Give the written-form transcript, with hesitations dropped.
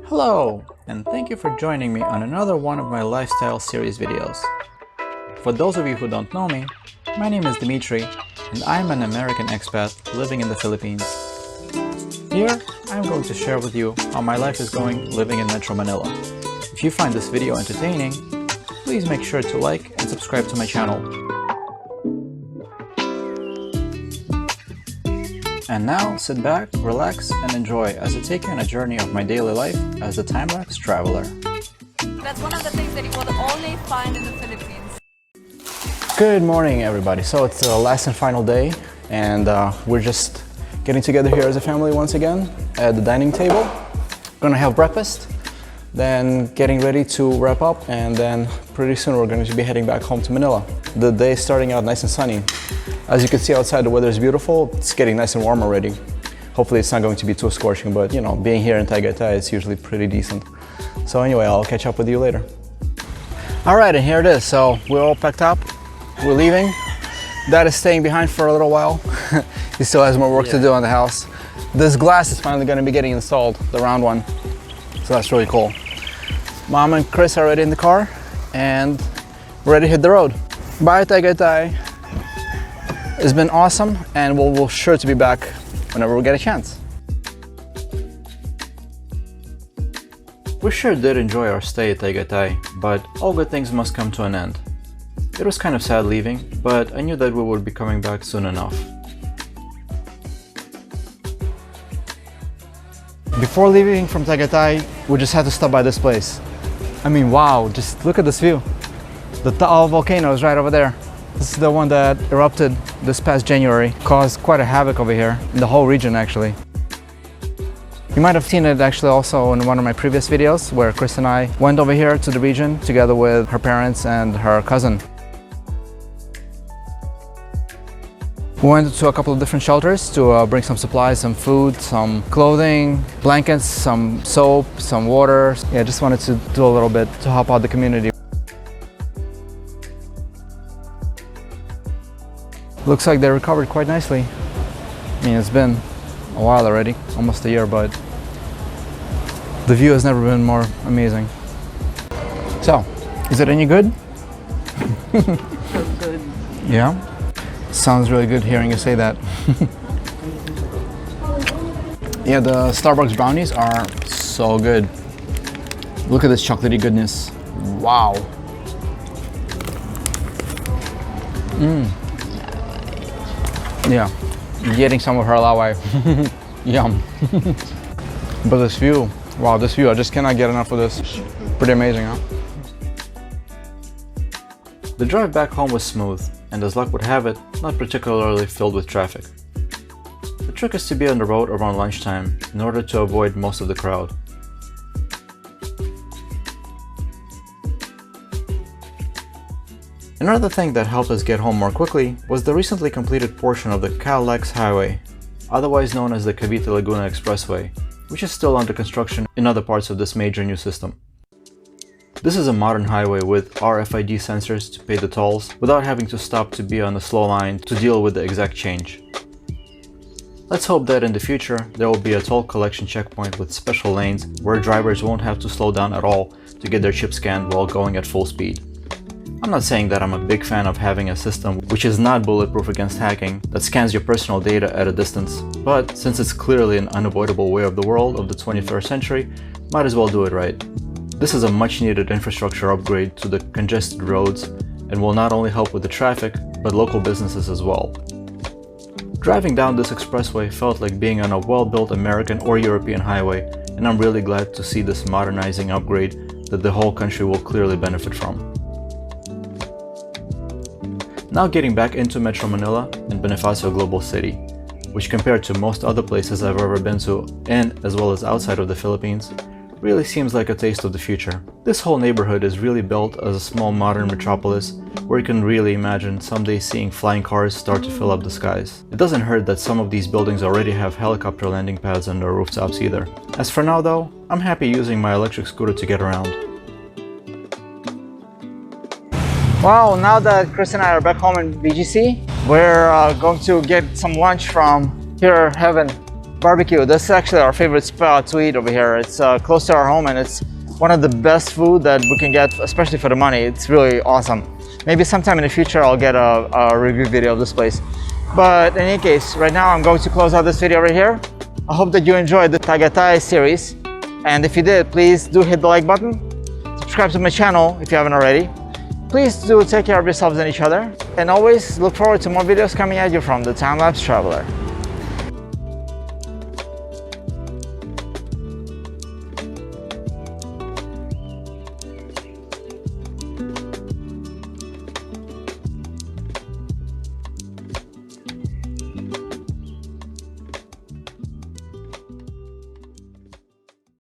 Hello, and thank you for joining me on another one of my lifestyle series videos. For those of you who don't know me, my name is Dmitry, and I'm an American expat living in the Philippines. Here, I'm going to share with you how my life is going living in Metro Manila. If you find this video entertaining, please make sure to like and subscribe to my channel. And now, sit back, relax, and enjoy as I take you on a journey of my daily life as a time-lapse traveler. That's one of the things that you will only find in the Philippines. Good morning, everybody. So it's the last and final day, and we're just getting together here as a family once again at the dining table. We're gonna have breakfast, then getting ready to wrap up, and then pretty soon we're going to be heading back home to Manila. The day is starting out nice and sunny. As you can see outside, the weather is beautiful. It's getting nice and warm already. Hopefully it's not going to be too scorching, but you know, being here in Tagaytay is usually pretty decent. So anyway, I'll catch up with you later. All right, and here it is. So we're all packed up. We're leaving. Dad is staying behind for a little while. He still has more work to do on the house. This glass is finally going to be getting installed, the round one. So that's really cool. Mom and Chris are already in the car and we're ready to hit the road. Bye, Tagaytay. It's been awesome, and we'll sure to be back whenever we get a chance. We sure did enjoy our stay at Tagaytay, but all good things must come to an end. It was kind of sad leaving, but I knew that we would be coming back soon enough. Before leaving from Tagaytay, we just had to stop by this place. I mean, wow, just look at this view. The Tall Volcano is right over there. This is the one that erupted this past January, caused quite a havoc over here, in the whole region actually. You might have seen it actually also in one of my previous videos where Chris and I went over here to the region together with her parents and her cousin. We went to a couple of different shelters to bring some supplies, some food, some clothing, blankets, some soap, some water. Yeah, just wanted to do a little bit to help out the community. Looks like they recovered quite nicely. I mean, it's been a while already, almost a year, but the view has never been more amazing. So, is it any good? So good. Yeah? Sounds really good hearing you say that. Yeah, the Starbucks brownies are so good. Look at this chocolatey goodness. Wow. Yeah, getting some of her laway. Yum. But this view, wow, this view, I just cannot get enough of this. Pretty amazing, huh? The drive back home was smooth, and as luck would have it, not particularly filled with traffic. The trick is to be on the road around lunchtime in order to avoid most of the crowd. Another thing that helped us get home more quickly was the recently completed portion of the Cadillacs Highway, otherwise known as the Cavite-Laguna Expressway, which is still under construction in other parts of this major new system. This is a modern highway with RFID sensors to pay the tolls without having to stop to be on the slow line to deal with the exact change. Let's hope that in the future there will be a toll collection checkpoint with special lanes where drivers won't have to slow down at all to get their chip scanned while going at full speed. I'm not saying that I'm a big fan of having a system which is not bulletproof against hacking that scans your personal data at a distance, but since it's clearly an unavoidable way of the world of the 21st century, might as well do it right. This is a much needed infrastructure upgrade to the congested roads and will not only help with the traffic, but local businesses as well. Driving down this expressway felt like being on a well-built American or European highway, and I'm really glad to see this modernizing upgrade that the whole country will clearly benefit from. Now getting back into Metro Manila and Bonifacio Global City, which compared to most other places I've ever been to in as well as outside of the Philippines, really seems like a taste of the future. This whole neighborhood is really built as a small modern metropolis where you can really imagine someday seeing flying cars start to fill up the skies. It doesn't hurt that some of these buildings already have helicopter landing pads on their rooftops either. As for now though, I'm happy using my electric scooter to get around. Wow, now that Chris and I are back home in BGC, we're going to get some lunch from here, Heaven. barbecue. This is actually our favorite spot to eat over here. It's close to our home and it's one of the best food that we can get, especially for the money. It's really awesome. Maybe sometime in the future I'll get a review video of this place. But in any case, right now I'm going to close out this video right here. I hope that you enjoyed the Tagaytay series. And if you did, please do hit the like button. Subscribe to my channel if you haven't already. Please do take care of yourselves and each other. And always look forward to more videos coming at you from the Timelapse Traveler.